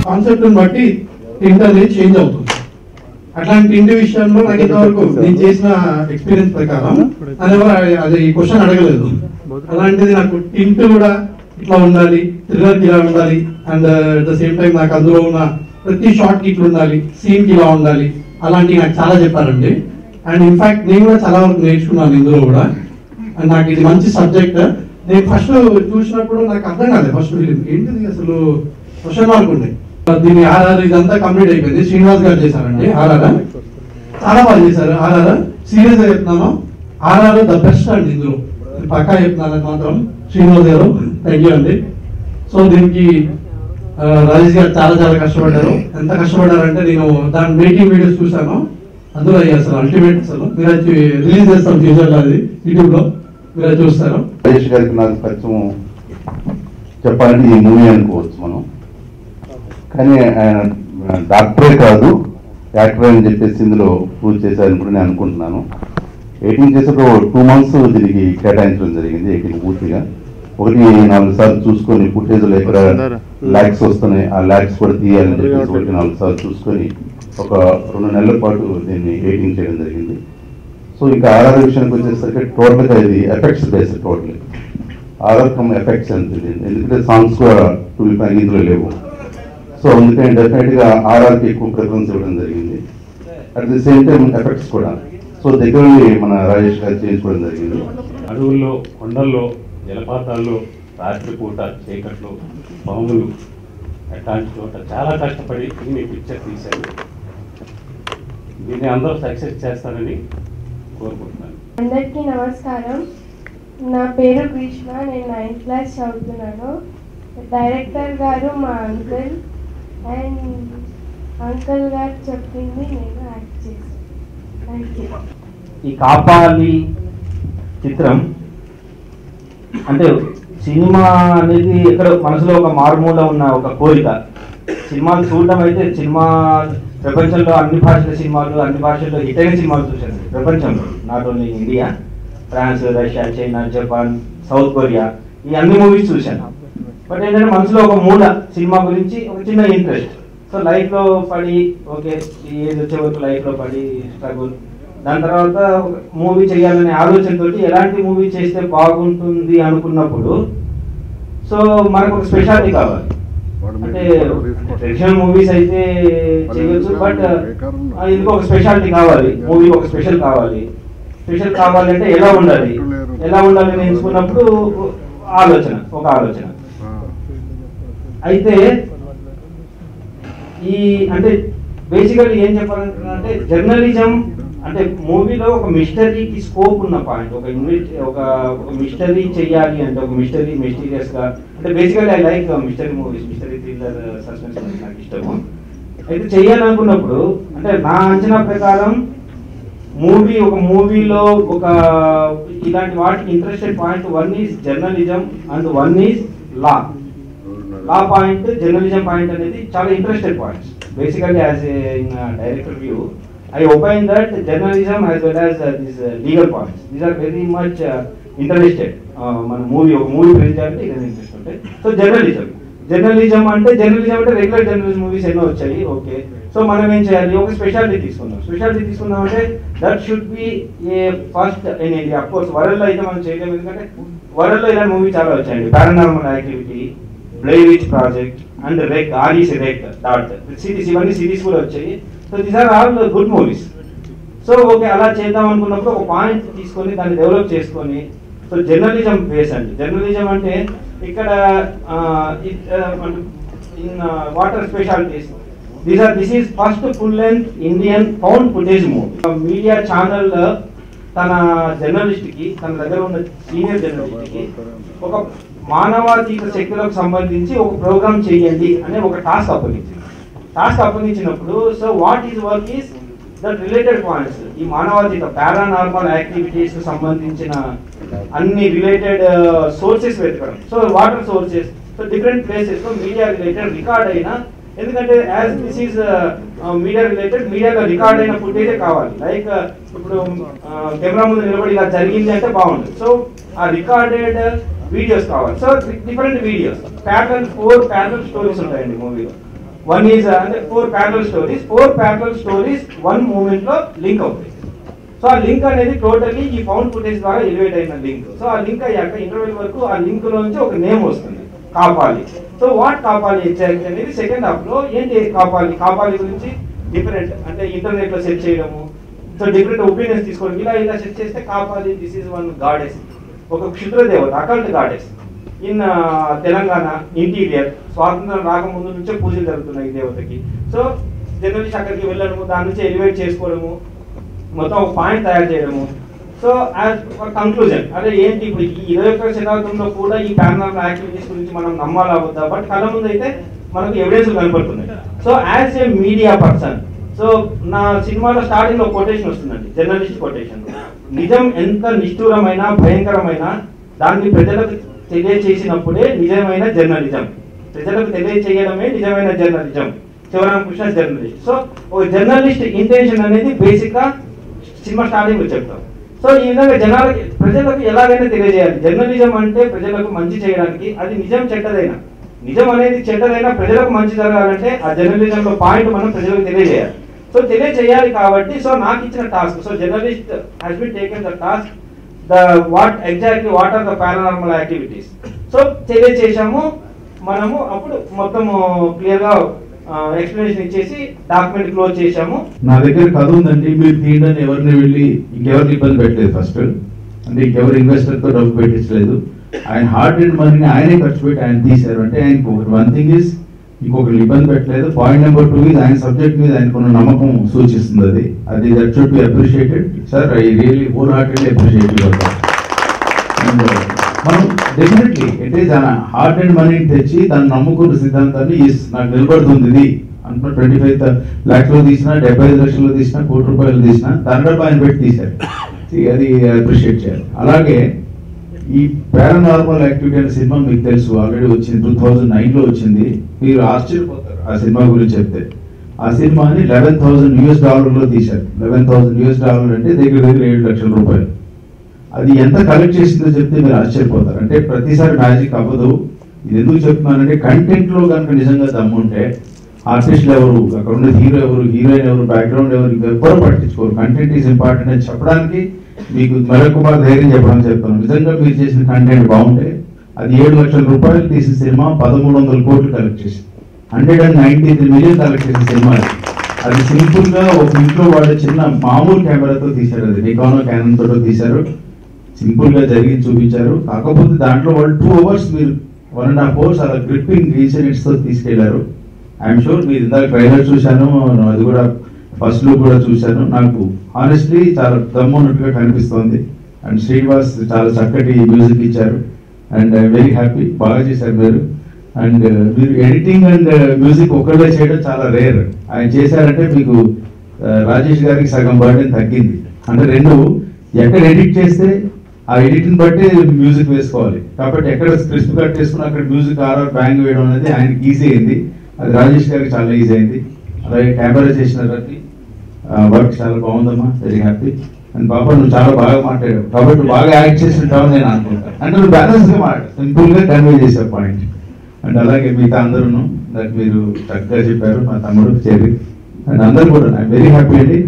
Concept బట్టి tint అనేది change అవుతుంది. అట్లాంటి టింట్ విషయంలో నాకు ఇంతవరకు నేను చేసిన ఎక్స్పీరియన్స్ ప్రకారం అది క్వశ్చన్ అడగలేదు. అలాంటిది నాకు టింట్ కూడా ఇట్లా ఉండాలి, థ్రిల్లర్ ఇలా ఉండాలి, and at the same time నాకు అందులో ఉన్న ప్రతి షార్ట్ కి ఇట్లా ఉండాలి, సీన్ కి ఇలా ఉండాలి, అలాంటివి నాకు చాలా చెప్పారండి. అండ్ ఇన్ఫాక్ట్ నేను కూడా చాలా వరకు నేర్చుకున్నాను ఇందులో కూడా. అండ్ నాకు ఇది మంచి సబ్జెక్ట్. నేను ఫస్ట్ చూసినప్పుడు నాకు అర్థం కాలేదు. ఫస్ట్ ఫిలిం ఏంటిది అసలు క్వశ్చన్ మార్క్ ఉంది. దీని ఆర్ఆర్ ఇదంతా కంప్లీట్ అయిపోయింది. శ్రీనివాస్ గారు చేశారండి ఆర్ఆర్. చాలా బాగా చేశారు ఆర్ఆర్. సీరియస్ గా చెప్తున్నాను, ఆర్ఆర్ ద బెస్ట్ అండి ఇందులో. పక్కా చెప్తున్నాను మాత్రం. శ్రీనివాస్ గారు థ్యాంక్ యూ అండి. సో దీనికి రాజేష్ గారు చాలా చాలా కష్టపడ్డారు. ఎంత కష్టపడ్డారంటే నేను దాని మేకింగ్ వీడియోస్ చూసాను. అందులో అసలు అల్టిమేట్. అసలు మీరు అది రిలీజ్ చేస్తాం ఫ్యూచర్లో, అది యూట్యూబ్ లో మీరు అది చూస్తారు. రాజేష్ గారికి నాకు కొంచెం చెప్పాలంటే ఈ మూవీ అనుకోవచ్చు మనం. కానీ ఆయన డాక్టరే కాదు యాక్టర్ అని చెప్పేసి ఇందులో ప్రూవ్ చేశారని కూడా నేను అనుకుంటున్నాను. ఎడిటింగ్ చేసేప్పుడు 2 months దీనికి కేటాయించడం జరిగింది. ఎడిటింగ్ పూర్తిగా 1-4 సార్లు చూసుకొని ఫుటేజ్లో ఎక్కడ ల్యాక్స్ వస్తున్నాయి ఆ ల్యాక్స్ కూడా తీయాలని చెప్పేసి 1-4 సార్లు చూసుకొని ఒక 2 నెలల పాటు దీన్ని ఎడిటింగ్ చేయడం జరిగింది. సో ఇంకా ఆర్ఆర్ విషయానికి వచ్చేసరికి టోటల్గా ఇది effects based. Total RR come effects అంటుంది. ఎందుకంటే సాంగ్స్ కూడా ఇందులో లేవు. సో అందుకని డెఫినెట్గా ఆర్ఆర్కి ఎక్కువ ప్రిఫరెన్స్ ఇవ్వడం జరిగింది. At the same time effects కూడా సో దగ్గర మన రాజేష్ గారు చేయించుకోవడం జరిగింది. అడవుల్లో, కొండల్లో, జలపాతాల్లో, రాత్రిపూట చీకట్లో, పాములు అట్లాంటి చోట చాలా కష్టపడి దీన్ని పిక్చర్ తీశారు. దీన్ని అందరూ సక్సెస్ చేస్తారని కోరుకుంటున్నాను. అందరికీ నమస్కారం. నా పేరు గ్రీష్మ. నేను 9th క్లాస్ చదువుతున్నాను. డైరెక్టర్ గారు మా అంకుల్. అండ్ అంకుల్ గారు చెప్పింది నేను యాక్ట్ చేశాను. Thank you. ఈ కాపాలి చిత్రం అంటే సినిమా అనేది ఎక్కడ మనసులో ఒక మారుమూల ఉన్న ఒక కోరిక. సినిమాలు చూడడం అయితే సినిమా ప్రపంచంలో అన్ని భాషల సినిమాలు, అన్ని భాషల్లో హిట్ అయిన సినిమాలు చూశాను ప్రపంచంలో. Not only India, France, Russia, China, Japan, South Korea, ఈ అన్ని మూవీస్ చూశాను. బట్ ఏంటంటే మనసులో ఒక మూల సినిమా గురించి ఒక చిన్న ఇంట్రెస్ట్. సో లైఫ్లో పడి ఓకే ఈ ఏజ్ వచ్చే వరకు లైఫ్లో పడి స్ట్రగుల్, దాని తర్వాత మూవీ చేయాలనే ఆలోచనతో ఎలాంటి మూవీ చేస్తే బాగుంటుంది అనుకున్నప్పుడు సో మనకు ఒక స్పెషాలిటీ కావాలి. అంటే ట్రెడిషనల్ మూవీస్ అయితే చేయొచ్చు, బట్ ఇందుకు ఒక స్పెషాలిటీ కావాలి. మూవీకి ఒక స్పెషల్ కావాలి. స్పెషల్ కావాలంటే ఎలా ఉండాలి అని ఎంచుకున్నప్పుడు ఒక ఆలోచన అయితే ఈ అంటే బేసికల్లీ ఏం చెప్పాలంటే జర్నలిజం అంటే మూవీలో ఒక మిస్టరీకి స్కోప్ ఉన్న పాయింట్. ఒక మిస్టరీ చెయ్యాలి అంటే ఒక మిస్టీరియస్ గా అంటే basically I like mystery movies, mystery thriller, suspense నాకు ఇష్టము. అయితే చెయ్యాలనుకున్నప్పుడు అంటే నా అంచనా ప్రకారం ఒక మూవీలో ఒక ఇలాంటి వాటికి interested point 1 is journalism and 1 is law point. Journalism point అనేది చాలా interested points. Basically as a director view I opine that journalism as well as these legal points, these are very much interested. మన ఒక movie ప్రించాలంటే ఇది interest ఉంటాయి. So journalism అంటే regular journalism movies ఎన్నో వచ్చాయి. Okay, so మనం ఏం చేయాలి, ఒక స్పెషాలిటీ తీసుకుందాం అంటే that should B A first in India. Of course world లో అయితే మనం చేయలేము, ఎందుకంటే వరల్డ్ లో ఇలాంటి మూవీ చాలా వచ్చాయండి. Paranormal activity, Blair Witch Project and series, ఇవన్నీ సిరీస్ కూడా వచ్చాయి. So these are all good movies. So okay, అలా చేద్దాం అనుకున్నప్పుడు ఒక పాయింట్ తీసుకొని దాన్ని డెవలప్ చేసుకొని సో జర్నలిజం బేస్ అండి. జర్నలిజం అంటే ఇక్కడ in water specialities this is first full length Indian found footage movie. Media channel తన జర్నలిస్ట్ కి, తన దగ్గర ఉన్న సీనియర్ జర్నలిస్ట్ కి ఒక మానవాతీత శక్తులకు సంబంధించి ఒక ప్రోగ్రామ్ చేయండి అనే ఒక టాస్క్ అప్పగించినప్పుడు so what is work is that related points. ఈ మానవాతీత పారానార్మల్ యాక్టివిటీస్ కు సంబంధించిన అన్ని రిలేటెడ్ సోర్సెస్ వెతకడం. So water sources, so different places లో మీడియా రిలేటెడ్ రికార్డ్ అయిన, ఎందుకంటే as this is media related, మీడియాలో రికార్డ్ అయిన ఫుటేజే కావాలి. లైక్ ఇప్పుడు కెమెరా ముందు నిలబడి ఇలా జరిగింది అంటే బాగుంటుంది. సో ఆ రికార్డెడ్ వీడియోస్ కావాలి. So different videos, 4 parallel stories ఉంటాయండి మూవీలో. వన్ ఈజ్ అంటే 4 ప్యారలల్ స్టోరీస్ 1 మూమెంట్ లో లింక్ అవుతాయి. సో ఆ లింక్ అనేది టోటల్లీ ఈ ఫౌండ్ ఫుటేజ్ ద్వారా ఎలివేట్ అయిన లింక్. సో ఆ లింక్ అయ్యాక ఇంటర్వెల్ వరకు ఆ లింక్ నుంచి ఒక నేమ్ వస్తుంది, కాపాలి. సో వాట్ కాపాలి ఎగ్జాక్ట్ అనేది సెకండ్ హాఫ్ లో ఏంటి కాపాలి గురించి డిఫరెంట్ అంటే ఇంటర్నెట్ లో సెర్చ్ చేయడము, సో డిఫరెంట్ ఒపీనియన్స్ తీసుకోవడం, ఇలా సెర్చ్ చేస్తే కాపాలి దిస్ ఈజ్ వన్ గాడెస్, ఒక క్షుద్ర దేవత, occult goddess in Telangana interior. స్వాతంత్రం రాకముందు నుంచే పూజలు జరుగుతున్నాయి ఈ దేవతకి. సో జర్నలిస్ట్ అక్కడికి వెళ్ళడము, దాని నుంచి ఎలివేట్ చేసుకోవడము, మొత్తం ఒక పాయింట్ తయారు చేయడము. సో యాజ్ కంక్లూజన్ అదే ఏంటి ఇప్పుడు ఈ 21వ శతాబ్దంలో కూడా ఈ పారానార్మల్ యాక్టివిటీస్ గురించి మనం నమ్మాలా వద్దా, బట్ కళ్ళ ముందు అయితే మనకు ఎవిడెన్స్ కనపడుతున్నాయి. So as a media person, so నా సినిమాలో స్టార్టింగ్ లో కొటేషన్ వస్తుందండి, జర్నలిస్ట్ కొటేషన్. నిజం ఎంత నిష్ఠూరమైన భయంకరమైన దాన్ని ప్రజలకు తెలియచేసినప్పుడే నిజమైన జర్నలిజం, ప్రజలకు తెలియచేయడమే నిజమైన జర్నలిజం. శివరామకృష్ణ జర్నలిస్ట్. సో ఒక జర్నలిస్ట్ ఇంటెన్షన్ అనేది బేసిక్ గా సినిమా స్టార్టింగ్ లో చెప్తాం. సో ఈ విధంగా ప్రజలకు ఎలాగైనా తెలియజేయాలి. జర్నలిజం అంటే ప్రజలకు మంచి చేయడానికి, అది నిజం చెడ్డదైనా, నిజం అనేది చెడ్డదైనా ప్రజలకు మంచి జరగాలంటే ఆ జర్నలిజం లో పాయింట్ మనం ప్రజలకు తెలియజేయాలి. సో తెలియజేయాలి కాబట్టి సో నాకు ఇచ్చిన task, so journalist has been taken the task what are the paranormal activities. So తెలియజేసాము మనము, అప్పుడు మొత్తము క్లియర్ గా ఎక్స్ప్లెనేషన్ ఇచ్చేసి డాక్యుమెంట్ క్లోజ్ చేశాము. నా దగ్గర కథ ఉందండి, మీరు తీయండి ఎవరిని వెళ్ళి ఇంకెవరిని ఇబ్బంది పెట్టలేదు. ఫస్ట్ అంటే ఇంకెవరు ఇన్వెస్టర్ తో డబ్బు పెట్టించలేదు. ఆయన హార్డ్ అండ్ మనీని ఆయనే ఖర్చు పెట్టి ఆయన తీశారు. అంటే ఆయనకు వన్ థింగ్ ఇస్ ఇంకొకరు ఇబ్బంది పెట్టలేదు. పాయింట్ నెంబర్ 2 ఇస్ ఆయన సబ్జెక్ట్ మీద ఆయనకున్న నమ్మకం సూచిస్తుంది. అది that should be appreciated sir. I really wholeheartedly appreciate you. మనం definitely it is heart and మనీని తెచ్చి దాన్ని నమ్ముకున్న సిద్ధాంతాన్ని నాకు నిలబడుతుంది ఇది అంటున్న 25 lakhs తీసినా, 75 లక్షలు తీసినా, ₹1 కోటి తీసినా దాని డబ్బు ఆయన పెట్టి తీశారు. అది అప్రిషియేట్ చేయాలి. అలాగే ఈ పారానార్మల్ యాక్టివిటీ అనే సినిమా మీకు తెలుసు, ఆల్రెడీ వచ్చింది, 2009లో వచ్చింది. మీరు ఆశ్చర్యపోతారు ఆ సినిమా గురించి చెప్తే. ఆ సినిమాని $11,000 తీశారు. $11,000 అంటే దగ్గర $7 లక్షల. అది ఎంత కలెక్ట్ చేసిందో చెప్తే మీరు ఆశ్చర్యపోతారు. అంటే ప్రతిసారి మ్యాజిక్ అవ్వదు. ఇది ఎందుకు చెప్తున్నానంటే కంటెంట్ లో కనుక నిజంగా దమ్ముంటే ఆర్టిస్టులు ఎవరు, అక్కడ ఉన్న హీరో ఎవరు, హీరోయిన్ ఎవరు, బ్యాక్గ్రౌండ్ ఎవరు, ఎవ్వరు పట్టించుకోరు. కంటెంట్ ఈజ్ ఇంపార్టెంట్ అని చెప్పడానికి మీకు మరొక ధైర్యం చెప్పడానికి చెప్తాను. నిజంగా మీరు చేసిన కంటెంట్ బాగుంటే అది $7 లక్షల తీసిన సినిమా 1,300 కోట్లు కలెక్ట్ చేసింది. 193 million కలెక్ట్ చేసిన సినిమా. అది సింపుల్ గా ఒక ఇంట్లో వాడే చిన్న మామూలు కెమెరాతో తీశారు. అది నికాన్ క్యానన్ తోటో తీశారు. సింపుల్ గా జరిగి చూపించారు. కాకపోతే దాంట్లో వాళ్ళు 2 hours మీరు 1.5 hours అలా గ్రిప్పింగ్ ఇన్సిడెంట్స్ తో తీసుకెళ్లారు. ఐఎమ్ షూర్ మీరు ఇందాక ట్రైలర్ చూశాను, అది కూడా ఫస్ట్ లుక్ కూడా చూశాను. నాకు హానెస్ట్లీ చాలా దమ్మున్నట్టుగా కనిపిస్తోంది. అండ్ శ్రీనివాస్ చాలా చక్కటి మ్యూజిక్ ఇచ్చారు. And I'm very happy. బాగా చేశారు మీరు. అండ్ మీరు ఎడిటింగ్ అండ్ మ్యూజిక్ ఒక్కడే చేయడం చాలా రేర్. ఆయన చేశారంటే మీకు రాజేష్ గారికి సగం బర్డెన్ తగ్గింది. అంటే రెండు ఎక్కడ ఎడిట్ చేస్తే ఆ ఎడిటింగ్ బట్టి మ్యూజిక్ వేసుకోవాలి. కాబట్టి ఎక్కడ స్క్రిప్ట్ కట్ చేసుకుని అక్కడ మ్యూజిక్ బ్యాంగ్ వేయడం అనేది ఆయనకి ఈజీ అయింది. అది రాజేష్ గారికి చాలా ఈజీ అయింది. అలాగే కెమెరా చేసిన వర్క్ చాలా బాగుందమ్మా. Very happy. అండ్ పాప నువ్వు చాలా బాగా మాట్లాడావు కాబట్టి బాగా యాక్ట్ చేస్తుంటావు నేను అనుకుంటాను. అంటే నువ్వు బ్యాలెన్స్ గా సింపుల్ గా కన్వే చేసే పాయింట్. అండ్ అలాగే మిగతా అందరూ మీరు చక్కగా చెప్పారు. మా తమ్ముడు చెర్రీ అండ్ అందరూ కూడా ఐఎమ్ వెరీ హ్యాపీ అండి.